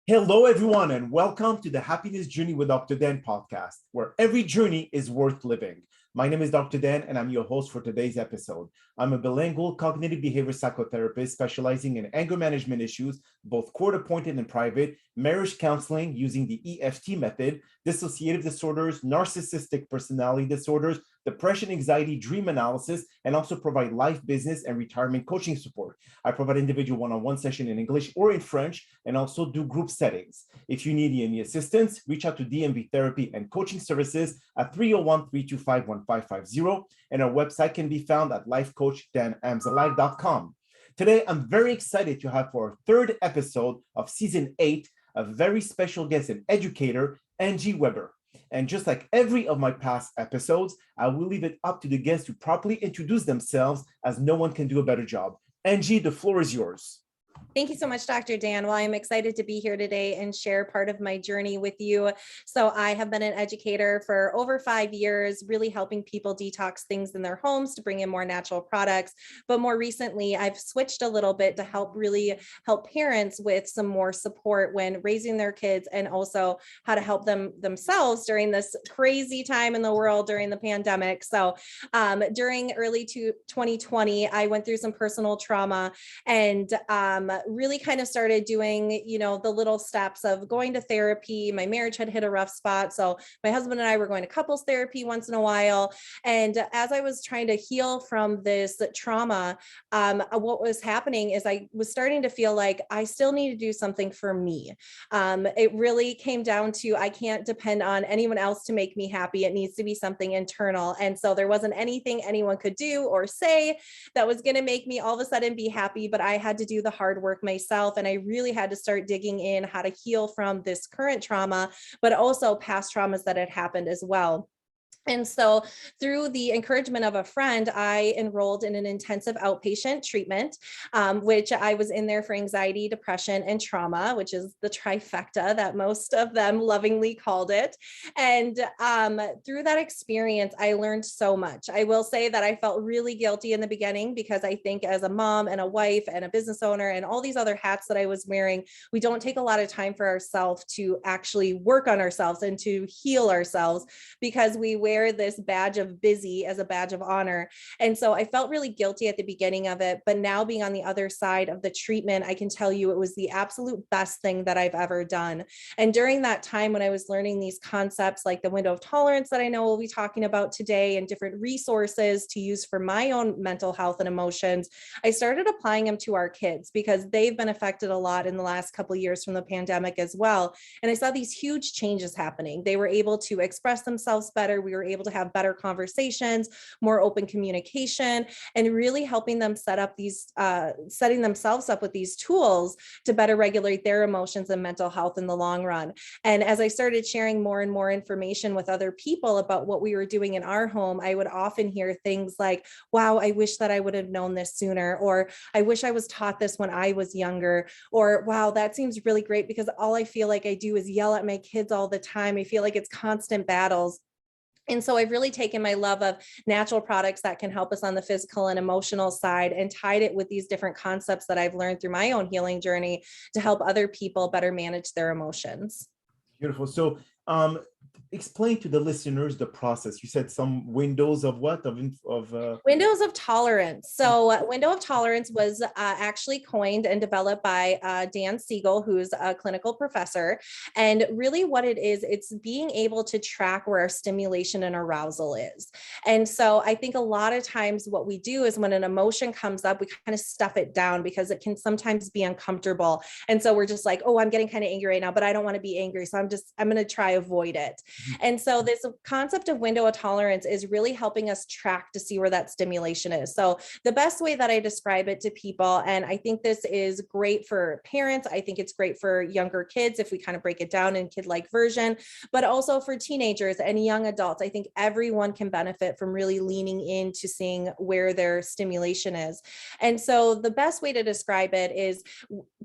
Hello, everyone, and welcome to the Happiness Journey with Dr. Dan podcast, where every journey is worth living. My name is Dr. Dan, and I'm your host for today's episode. I'm a bilingual cognitive behavior psychotherapist specializing in anger management issues, both court-appointed and private, marriage counseling using the EFT method, dissociative disorders, narcissistic personality disorders, depression, anxiety, dream analysis, and also provide life, business, and retirement coaching support. I provide individual one-on-one session in English or in French, and also do group settings. If you need any assistance, reach out to DMV Therapy and Coaching Services at 301-325-1550, and our website can be found at lifecoach.drdanamzallag.com. Today, I'm very excited to have for our third episode of Season 8, a very special guest and educator, Angie Weber. And just like every of my past episodes, I will leave it up to the guests to properly introduce themselves, as no one can do a better job. Angie, the floor is yours. Thank you so much, Dr. Dan. Well, I'm excited to be here today and share part of my journey with you. So I have been an educator for over 5 years, really helping people detox things in their homes to bring in more natural products. But more recently, I've switched a little bit to help parents with some more support when raising their kids, and also how to help them themselves during this crazy time in the world during the pandemic. So during early 2020, I went through some personal trauma and really kind of started doing, the little steps of going to therapy. My marriage had hit a rough spot. So my husband and I were going to couples therapy once in a while. And as I was trying to heal from this trauma, what was happening is I was starting to feel like I still need to do something for me. It really came down to, I can't depend on anyone else to make me happy. It needs to be something internal. And so there wasn't anything anyone could do or say that was going to make me all of a sudden be happy, but I had to do the hard work myself. And I really had to start digging in how to heal from this current trauma, but also past traumas that had happened as well. And so through the encouragement of a friend, I enrolled in an intensive outpatient treatment, which I was in there for anxiety, depression, and trauma, which is the trifecta that most of them lovingly called it. And through that experience, I learned so much. I will say that I felt really guilty in the beginning, because I think as a mom and a wife and a business owner and all these other hats that I was wearing, we don't take a lot of time for ourselves to actually work on ourselves and to heal ourselves, because we wear this badge of busy as a badge of honor. And so I felt really guilty at the beginning of it, but now being on the other side of the treatment, I can tell you it was the absolute best thing that I've ever done. And during that time when I was learning these concepts like the window of tolerance that I know we'll be talking about today, and different resources to use for my own mental health and emotions, I started applying them to our kids, because they've been affected a lot in the last couple of years from the pandemic as well. And I saw these huge changes happening. They were able to express themselves better. We were able to have better conversations, more open communication, and really helping them setting themselves up with these tools to better regulate their emotions and mental health in the long run. And as I started sharing more and more information with other people about what we were doing in our home, I would often hear things like, wow, I wish that I would have known this sooner, or I wish I was taught this when I was younger, or wow, that seems really great, because all I feel like I do is yell at my kids all the time. I feel like it's constant battles. And so I've really taken my love of natural products that can help us on the physical and emotional side, and tied it with these different concepts that I've learned through my own healing journey to help other people better manage their emotions. Beautiful. So explain to the listeners the process. You said some windows of what? Windows of tolerance. So window of tolerance was actually coined and developed by Dan Siegel, who's a clinical professor. And really what it is, it's being able to track where our stimulation and arousal is. And so I think a lot of times what we do is when an emotion comes up, we kind of stuff it down, because it can sometimes be uncomfortable. And so we're just like, oh, I'm getting kind of angry right now, but I don't want to be angry. So I'm going to try avoid it. And so this concept of window of tolerance is really helping us track to see where that stimulation is. So the best way that I describe it to people, and I think this is great for parents, I think it's great for younger kids if we kind of break it down in kid-like version, but also for teenagers and young adults. I think everyone can benefit from really leaning into seeing where their stimulation is. And so the best way to describe it is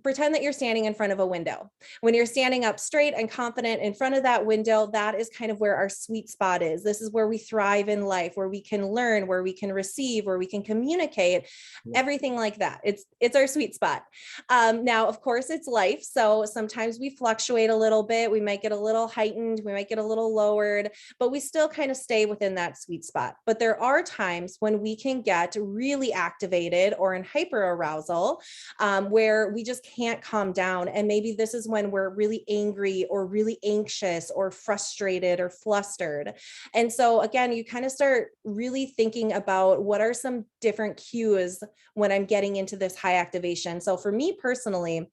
pretend that you're standing in front of a window. When you're standing up straight and confident in front of that window, that is kind of where our sweet spot is. This is where we thrive in life, where we can learn, where we can receive, where we can communicate, everything like that. It's our sweet spot. Now, of course, it's life. So sometimes we fluctuate a little bit. We might get a little heightened, we might get a little lowered, but we still kind of stay within that sweet spot. But there are times when we can get really activated or in hyperarousal, where we just can't calm down. And maybe this is when we're really angry or really anxious or frustrated or flustered. And so again, you kind of start really thinking about what are some different cues when I'm getting into this high activation. So for me personally,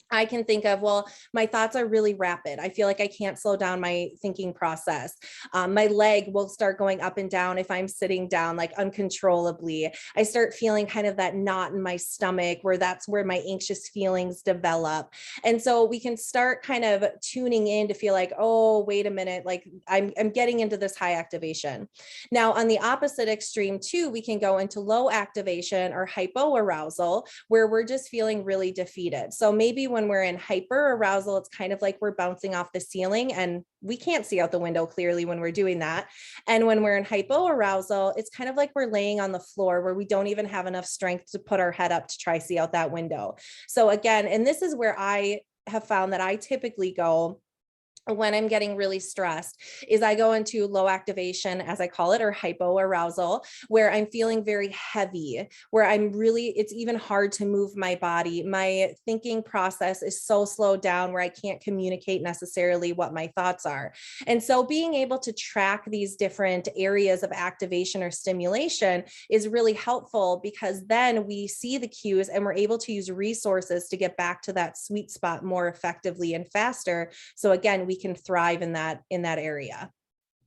I can think of, well, my thoughts are really rapid. I feel like I can't slow down my thinking process. My leg will start going up and down if I'm sitting down, like uncontrollably. I start feeling kind of that knot in my stomach, where that's where my anxious feelings develop. And so we can start kind of tuning in to feel like, oh, wait a minute, like I'm getting into this high activation. Now, on the opposite extreme too, we can go into low activation or hypoarousal, where we're just feeling really defeated. So maybe when we're in hyper arousal, it's kind of like we're bouncing off the ceiling and we can't see out the window clearly when we're doing that. And when we're in hypoarousal, it's kind of like we're laying on the floor where we don't even have enough strength to put our head up to try see out that window. So again, and this is where I have found that I typically go when I'm getting really stressed, is I go into low activation, as I call it, or hypoarousal, where I'm feeling very heavy, where it's even hard to move my body. My thinking process is so slowed down where I can't communicate necessarily what my thoughts are. And so being able to track these different areas of activation or stimulation is really helpful, because then we see the cues and we're able to use resources to get back to that sweet spot more effectively and faster. So again, we can thrive in that area.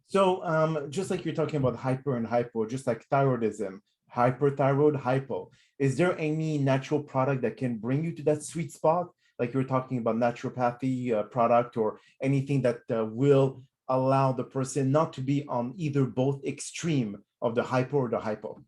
So just like you're talking about hyper and hypo, just like thyroidism, hyperthyroid, hypo, is there any natural product that can bring you to that sweet spot? Like you're talking about naturopathy product or anything that will allow the person not to be on either both extreme of the hypo or the hypo?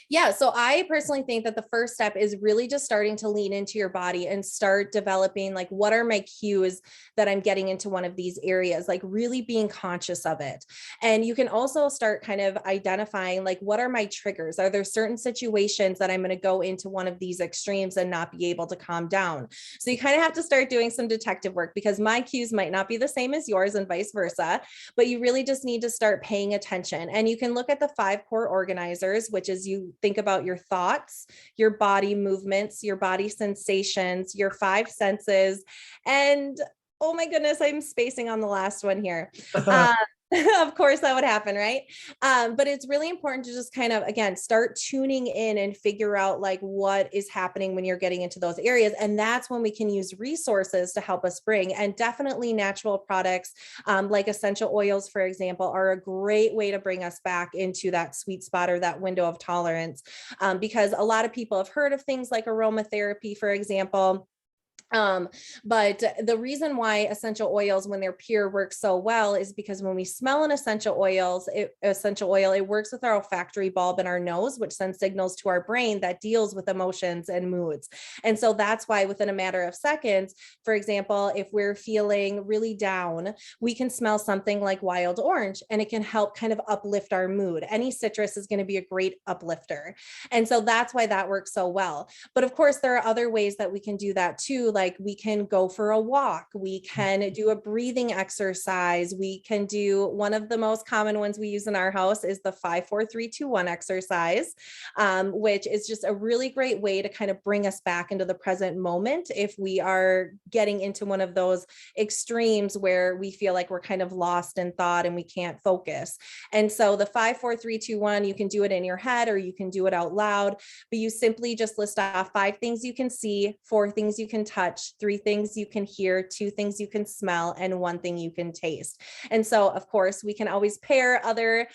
Yeah. So I personally think that the first step is really just starting to lean into your body and start developing, like, what are my cues that I'm getting into one of these areas, like really being conscious of it. And you can also start kind of identifying, like, what are my triggers? Are there certain situations that I'm going to go into one of these extremes and not be able to calm down? So you kind of have to start doing some detective work, because my cues might not be the same as yours and vice versa, but you really just need to start paying attention. And you can look at the 5 core organizers, which is you think about your thoughts, your body movements, your body sensations, your 5 senses. And oh my goodness, I'm spacing on the last one here. Of course, that would happen, right? But it's really important to just kind of, again, start tuning in and figure out, like, what is happening when you're getting into those areas. And that's when we can use resources to help us bring. And definitely natural products, like essential oils, for example, are a great way to bring us back into that sweet spot or that window of tolerance. Because a lot of people have heard of things like aromatherapy, for example. But the reason why essential oils, when they're pure, work so well is because when we smell an essential oil, it works with our olfactory bulb in our nose, which sends signals to our brain that deals with emotions and moods. And so that's why within a matter of seconds, for example, if we're feeling really down, we can smell something like wild orange and it can help kind of uplift our mood. Any citrus is going to be a great uplifter. And so that's why that works so well. But of course, there are other ways that we can do that too. Like, we can go for a walk, we can do a breathing exercise, we can do one of the most common ones we use in our house is the 5-4-3-2-1 exercise, which is just a really great way to kind of bring us back into the present moment if we are getting into one of those extremes where we feel like we're kind of lost in thought and we can't focus. And so the 5-4-3-2-1, you can do it in your head or you can do it out loud, but you simply just list off 5 things you can see, 4 things you can touch, 3 things you can hear, 2 things you can smell, and 1 thing you can taste. And so, of course, we can always pair other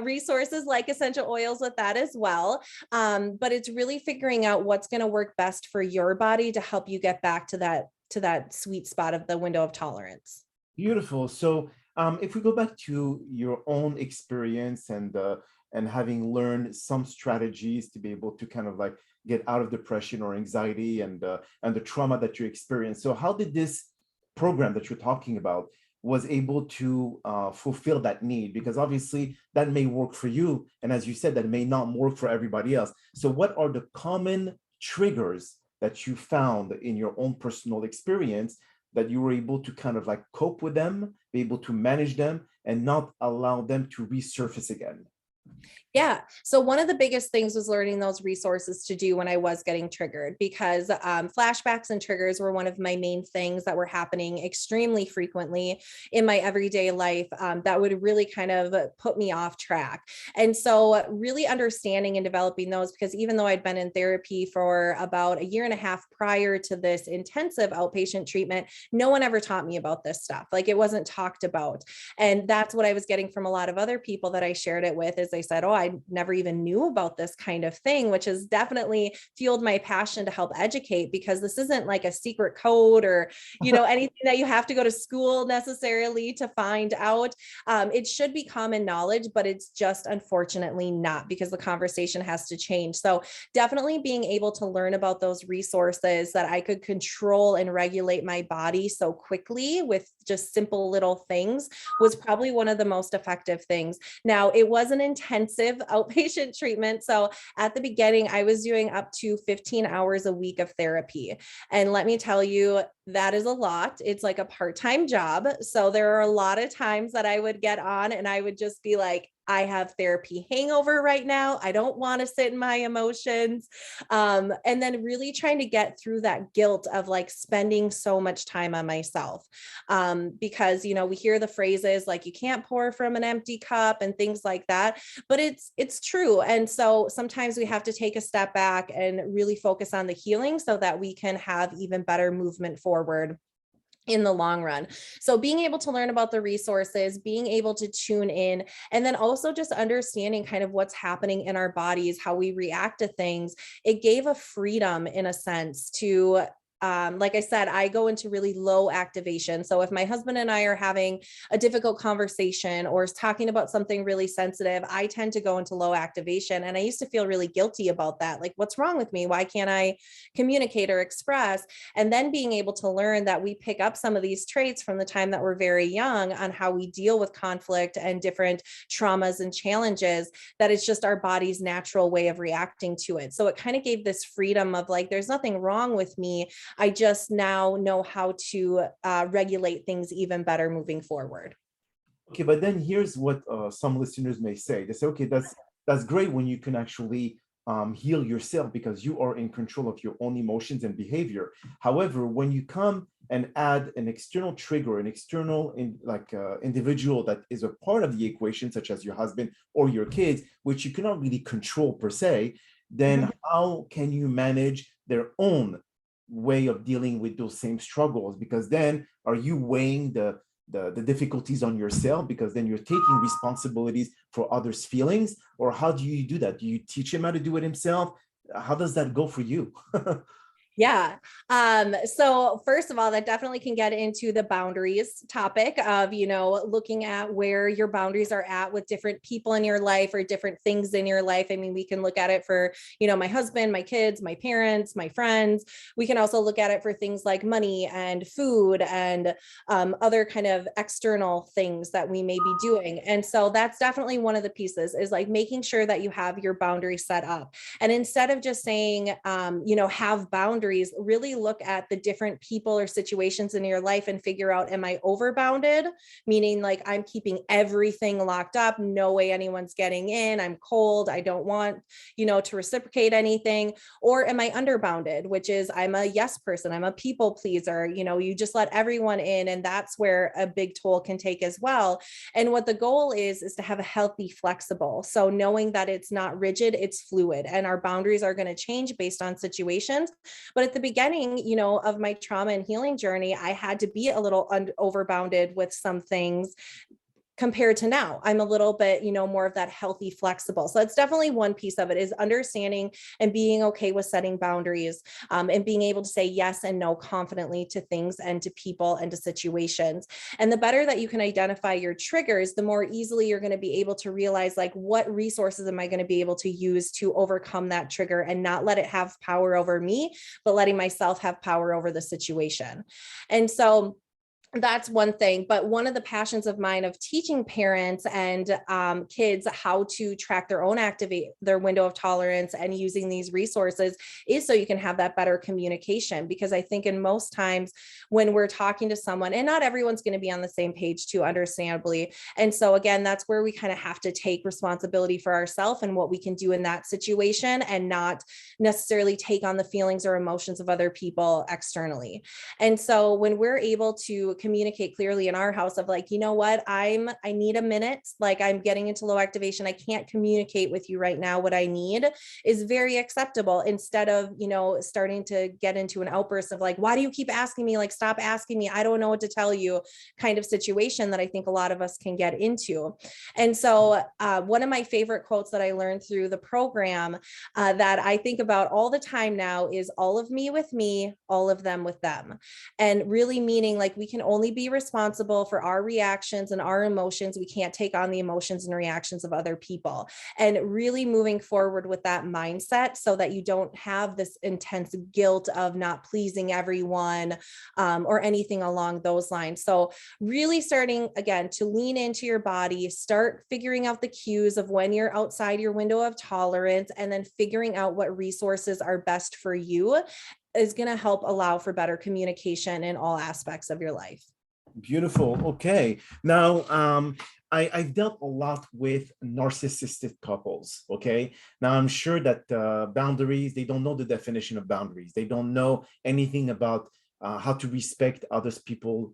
resources like essential oils with that as well. But it's really figuring out what's going to work best for your body to help you get back to that sweet spot of the window of tolerance. Beautiful. So if we go back to your own experience and having learned some strategies to be able to kind of like get out of depression or anxiety and the trauma that you experienced. So how did this program that you're talking about was able to fulfill that need? Because obviously that may work for you, and as you said, that may not work for everybody else. So what are the common triggers that you found in your own personal experience that you were able to kind of like cope with them, be able to manage them, and not allow them to resurface again? Yeah. So one of the biggest things was learning those resources to do when I was getting triggered, because flashbacks and triggers were one of my main things that were happening extremely frequently in my everyday life, that would really kind of put me off track. And so really understanding and developing those, because even though I'd been in therapy for about a year and a half prior to this intensive outpatient treatment, no one ever taught me about this stuff. Like, it wasn't talked about. And that's what I was getting from a lot of other people that I shared it with, is they said, oh, I never even knew about this kind of thing, which has definitely fueled my passion to help educate, because this isn't like a secret code or, anything that you have to go to school necessarily to find out. It should be common knowledge, but it's just unfortunately not, because the conversation has to change. So definitely being able to learn about those resources that I could control and regulate my body so quickly with just simple little things was probably one of the most effective things. Now, it was an intensive outpatient treatment. So at the beginning, I was doing up to 15 hours a week of therapy. And let me tell you, that is a lot. It's like a part-time job. So there are a lot of times that I would get on and I would just be like, I have therapy hangover right now. I don't want to sit in my emotions. And then really trying to get through that guilt of like spending so much time on myself. Because, we hear the phrases like, you can't pour from an empty cup and things like that, but it's true. And so sometimes we have to take a step back and really focus on the healing so that we can have even better movement forward in the long run. So being able to learn about the resources, being able to tune in, and then also just understanding kind of what's happening in our bodies, how we react to things, it gave a freedom in a sense to like I said, I go into really low activation. So if my husband and I are having a difficult conversation or is talking about something really sensitive, I tend to go into low activation. And I used to feel really guilty about that. Like, what's wrong with me? Why can't I communicate or express? And then being able to learn that we pick up some of these traits from the time that we're very young on how we deal with conflict and different traumas and challenges, that it's just our body's natural way of reacting to it. So it kind of gave this freedom of like, there's nothing wrong with me. I just now know how to regulate things even better moving forward. Okay, but then here's what some listeners may say. They say, okay, that's great when you can actually heal yourself because you are in control of your own emotions and behavior. However, when you come and add an external trigger, an external individual that is a part of the equation, such as your husband or your kids, which you cannot really control per se, then how can you manage their own way of dealing with those same struggles? Because then are you weighing the difficulties on yourself, because then you're taking responsibilities for others' feelings? Or how do you do that? Do you teach him how to do it himself? How does that go for you? Yeah. So first of all, that definitely can get into the boundaries topic of, looking at where your boundaries are at with different people in your life or different things in your life. I mean, we can look at it for, my husband, my kids, my parents, my friends. We can also look at it for things like money and food and other kind of external things that we may be doing. And so that's definitely one of the pieces, is like making sure that you have your boundaries set up. And instead of just saying, have boundaries, really look at the different people or situations in your life and figure out, am I overbounded? Meaning like I'm keeping everything locked up. No way anyone's getting in. I'm cold. I don't want, to reciprocate anything. Or am I underbounded, which is I'm a yes person. I'm a people pleaser. You just let everyone in. And that's where a big toll can take as well. And what the goal is to have a healthy, flexible. So knowing that it's not rigid, it's fluid, and our boundaries are going to change based on situations. But at the beginning, of my trauma and healing journey, I had to be a little overbounded with some things compared to now. I'm a little bit, more of that healthy, flexible. So that's definitely one piece of it, is understanding and being okay with setting boundaries, and being able to say yes and no confidently to things and to people and to situations. And the better that you can identify your triggers, the more easily you're going to be able to realize, like, what resources am I going to be able to use to overcome that trigger and not let it have power over me, but letting myself have power over the situation. And so that's one thing. But one of the passions of mine of teaching parents and kids how to track their own their window of tolerance and using these resources is so you can have that better communication. Because I think in most times when we're talking to someone, and not everyone's going to be on the same page too, understandably. And so again, that's where we kind of have to take responsibility for ourselves and what we can do in that situation, and not necessarily take on the feelings or emotions of other people externally. And so when we're able to communicate clearly in our house of, like, you know what, I need a minute, like, I'm getting into low activation, I can't communicate with you right now what I need, is very acceptable, instead of, starting to get into an outburst of, like, why do you keep asking me? Like, stop asking me, I don't know what to tell you, kind of situation that I think a lot of us can get into. And so one of my favorite quotes that I learned through the program that I think about all the time now is, all of me with me, all of them with them. And really meaning, like, we can only be responsible for our reactions and our emotions. We can't take on the emotions and reactions of other people. And really moving forward with that mindset, so that you don't have this intense guilt of not pleasing everyone, or anything along those lines. So really starting again to lean into your body, start figuring out the cues of when you're outside your window of tolerance, and then figuring out what resources are best for you is going to help allow for better communication in all aspects of your life. Beautiful. Okay. Now, I've dealt a lot with narcissistic couples. Okay. Now, I'm sure that boundaries, they don't know the definition of boundaries. They don't know anything about how to respect others people,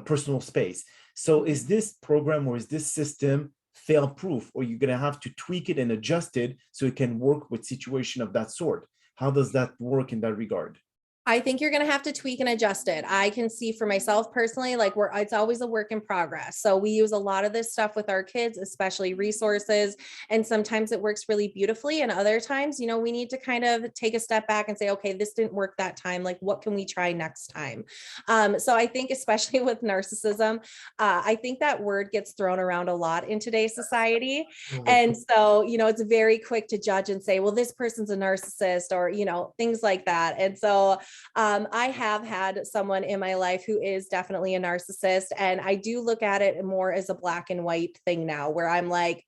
personal space. So is this program, or is this system fail proof, or you're going to have to tweak it and adjust it so it can work with situation of that sort? How does that work in that regard? I think you're going to have to tweak and adjust it. I can see for myself personally, like, it's always a work in progress. So we use a lot of this stuff with our kids, especially resources. And sometimes it works really beautifully. And other times, we need to kind of take a step back and say, okay, this didn't work that time. Like, what can we try next time? So I think especially with narcissism, I think that word gets thrown around a lot in today's society. And so, it's very quick to judge and say, well, this person's a narcissist, or, things like that. And so I have had someone in my life who is definitely a narcissist, and I do look at it more as a black and white thing now, where I'm like,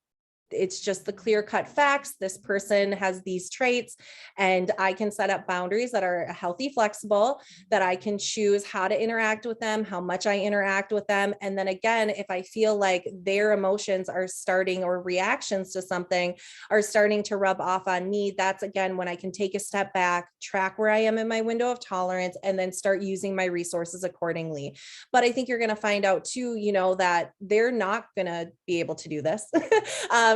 it's just the clear-cut facts. This person has these traits, and I can set up boundaries that are healthy, flexible, that I can choose how to interact with them, how much I interact with them. And then again, if I feel like their emotions are starting, or reactions to something are starting to rub off on me, that's again when I can take a step back, track where I am in my window of tolerance, and then start using my resources accordingly. But I think you're going to find out too, that they're not going to be able to do this.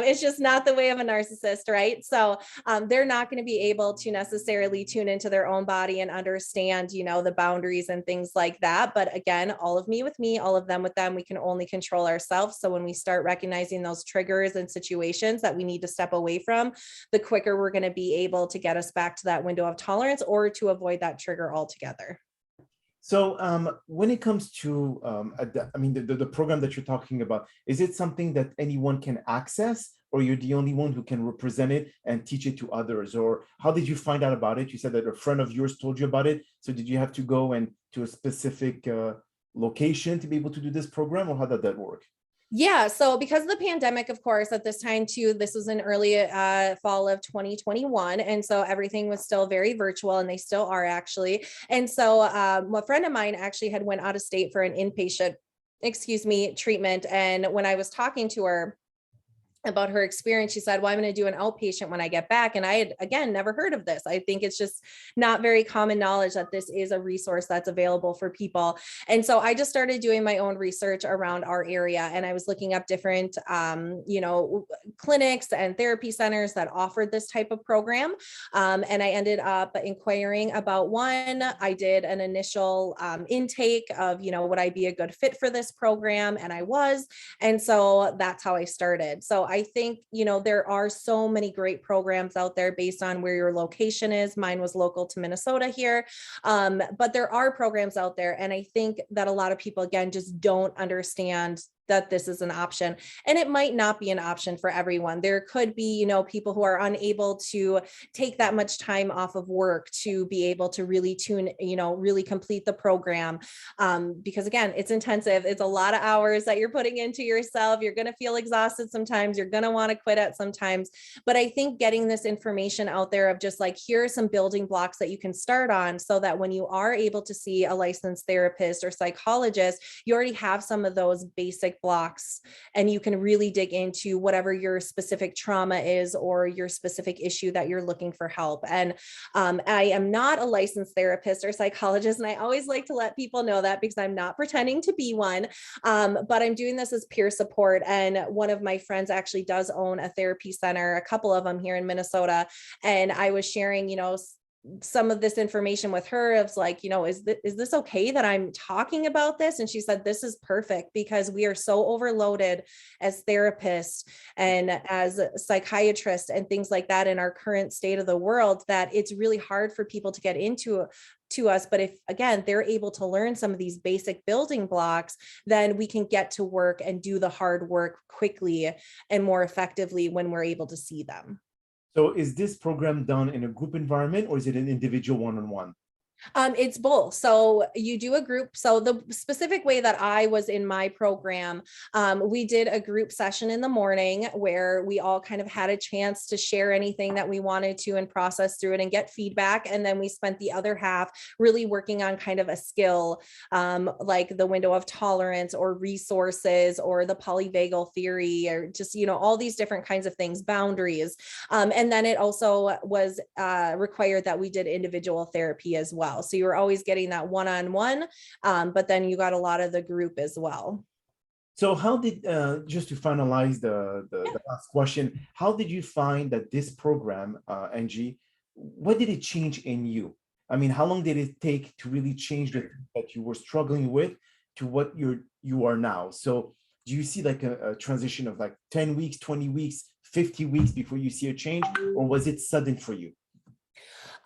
It's just not the way of a narcissist, right? So they're not going to be able to necessarily tune into their own body and understand, the boundaries and things like that. But again, all of me with me, all of them with them, we can only control ourselves. So when we start recognizing those triggers and situations that we need to step away from, the quicker we're going to be able to get us back to that window of tolerance, or to avoid that trigger altogether. So when it comes to, the program that you're talking about, is it something that anyone can access, or you're the only one who can represent it and teach it to others? Or how did you find out about it? You said that a friend of yours told you about it. So did you have to go to a specific location to be able to do this program, or how did that work? Yeah. So because of the pandemic, of course, at this time too, this was in early fall of 2021. And so everything was still very virtual, and they still are actually. And so a friend of mine actually had went out of state for an inpatient, treatment. And when I was talking to her, about her experience, she said, well, I'm going to do an outpatient when I get back. And I had, again, never heard of this. I think it's just not very common knowledge that this is a resource that's available for people. And so I just started doing my own research around our area. And I was looking up different, clinics and therapy centers that offered this type of program. And I ended up inquiring about one. I did an initial intake of, would I be a good fit for this program? And I was. And so that's how I started. So I think, there are so many great programs out there based on where your location is. Mine was local to Minnesota here. But there are programs out there. And I think that a lot of people, again, just don't understand that this is an option, and it might not be an option for everyone. There could be, people who are unable to take that much time off of work to be able to really really complete the program. Because again, it's intensive. It's a lot of hours that you're putting into yourself. You're going to feel exhausted sometimes. You're going to want to quit at sometimes. But I think getting this information out there of just like, here are some building blocks that you can start on so that when you are able to see a licensed therapist or psychologist, you already have some of those basic blocks, and you can really dig into whatever your specific trauma is or your specific issue that you're looking for help. And I am not a licensed therapist or psychologist, and I always like to let people know that because I'm not pretending to be one, but I'm doing this as peer support. And one of my friends actually does own a therapy center, a couple of them here in Minnesota, and I was sharing, some of this information with her. It's like, is this okay that I'm talking about this? And she said, this is perfect because we are so overloaded as therapists and as psychiatrists and things like that in our current state of the world, that it's really hard for people to get into to us. But if, again, they're able to learn some of these basic building blocks, then we can get to work and do the hard work quickly and more effectively when we're able to see them. So is this program done in a group environment, or is it an individual one-on-one? It's both. So you do a group. So the specific way that I was in my program, we did a group session in the morning where we all kind of had a chance to share anything that we wanted to and process through it and get feedback. And then we spent the other half really working on kind of a skill, like the window of tolerance or resources or the polyvagal theory, or just, all these different kinds of things, boundaries. And then it also was required that we did individual therapy as well. So you were always getting that one-on-one, but then you got a lot of the group as well. So how did, just to finalize the last question, how did you find that this program, Angie, what did it change in you? I mean, how long did it take to really change the thing that you were struggling with to what you are now? So do you see like a transition of like 10 weeks, 20 weeks, 50 weeks before you see a change, or was it sudden for you?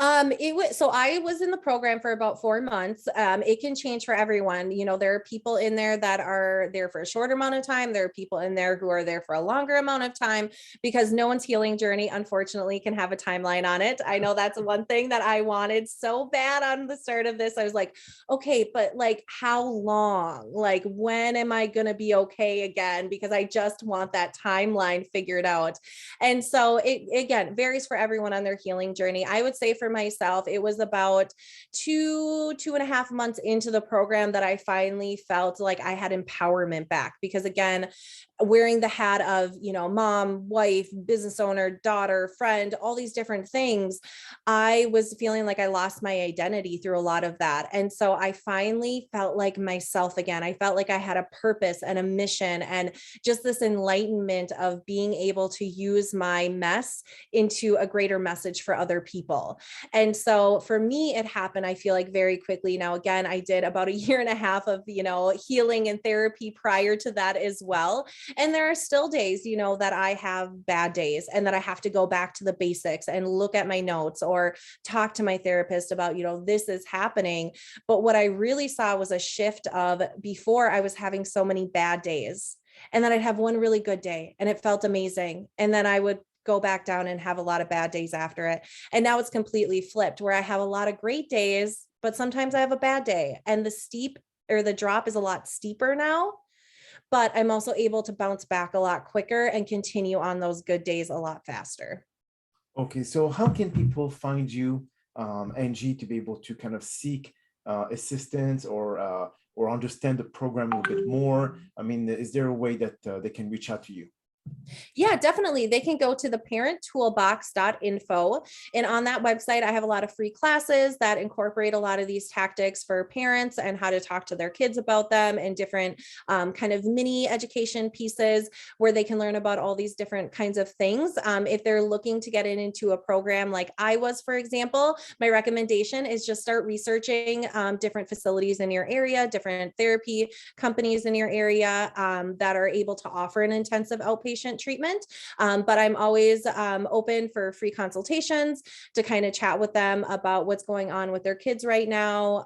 So I was in the program for about 4 months. It can change for everyone. There are people in there that are there for a shorter amount of time. There are people in there who are there for a longer amount of time, because no one's healing journey, unfortunately, can have a timeline on it. I know that's one thing that I wanted so bad on the start of this. I was like, okay, but like, how long? Like, when am I going to be okay again? Because I just want that timeline figured out. And so it, again, varies for everyone on their healing journey. I would say for myself, it was about 2.5 months into the program that I finally felt like I had empowerment back. Because again, wearing the hat of, mom, wife, business owner, daughter, friend, all these different things, I was feeling like I lost my identity through a lot of that. And so I finally felt like myself again. I felt like I had a purpose and a mission, and just this enlightenment of being able to use my mess into a greater message for other people. And so for me, it happened, I feel like, very quickly. Now, again, I did about 1.5 years of, healing and therapy prior to that as well. And there are still days, that I have bad days and that I have to go back to the basics and look at my notes or talk to my therapist about, this is happening. But what I really saw was a shift of, before I was having so many bad days, and then I'd have one really good day and it felt amazing. And then I would go back down and have a lot of bad days after it. And now it's completely flipped, where I have a lot of great days, but sometimes I have a bad day, and the drop is a lot steeper now, but I'm also able to bounce back a lot quicker and continue on those good days a lot faster. Okay, so how can people find you, Angie, to be able to kind of seek assistance or understand the program a little bit more? I mean, is there a way that they can reach out to you? Yeah, definitely. They can go to the parenttoolbox.info. And on that website, I have a lot of free classes that incorporate a lot of these tactics for parents and how to talk to their kids about them, and different kind of mini education pieces where they can learn about all these different kinds of things. If they're looking to get into a program like I was, for example, my recommendation is just start researching different facilities in your area, different therapy companies in your area that are able to offer an intensive outpatient treatment. But I'm always open for free consultations to kind of chat with them about what's going on with their kids right now,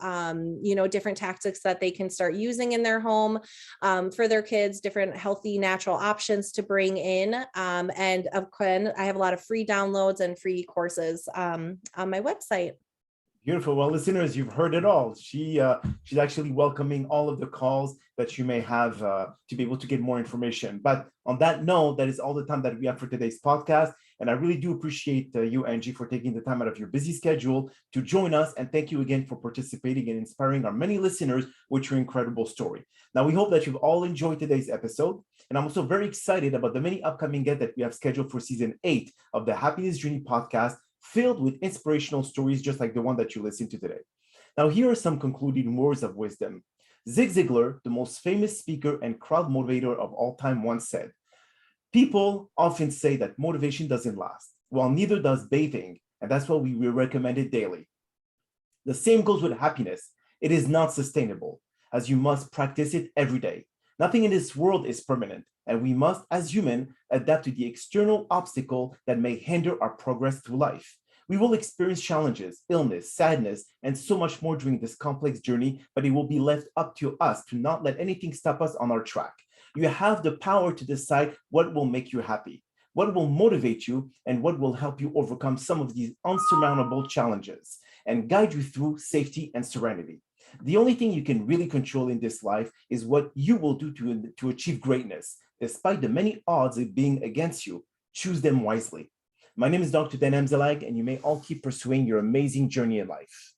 different tactics that they can start using in their home for their kids, different healthy, natural options to bring in. And of course, I have a lot of free downloads and free courses on my website. Beautiful. Well, listeners, you've heard it all. She's actually welcoming all of the calls that you may have to be able to get more information. But on that note, that is all the time that we have for today's podcast. And I really do appreciate you, Angie, for taking the time out of your busy schedule to join us. And thank you again for participating and inspiring our many listeners with your incredible story. Now, we hope that you've all enjoyed today's episode. And I'm also very excited about the many upcoming guests that we have scheduled for season 8 of the Happiness Journey podcast, filled with inspirational stories just like the one that you listened to today. Now, here are some concluding words of wisdom. Zig Ziglar, the most famous speaker and crowd motivator of all time, once said, "People often say that motivation doesn't last. Well, neither does bathing, and that's why we recommend it daily." The same goes with happiness. It is not sustainable, as you must practice it every day. Nothing in this world is permanent, and we must, as humans, adapt to the external obstacle that may hinder our progress through life. We will experience challenges, illness, sadness, and so much more during this complex journey, but it will be left up to us to not let anything stop us on our track. You have the power to decide what will make you happy, what will motivate you, and what will help you overcome some of these unsurmountable challenges and guide you through safety and serenity. The only thing you can really control in this life is what you will do to achieve greatness. Despite the many odds of being against you, choose them wisely. My name is Dr. Dan Amzallag, and you may all keep pursuing your amazing journey in life.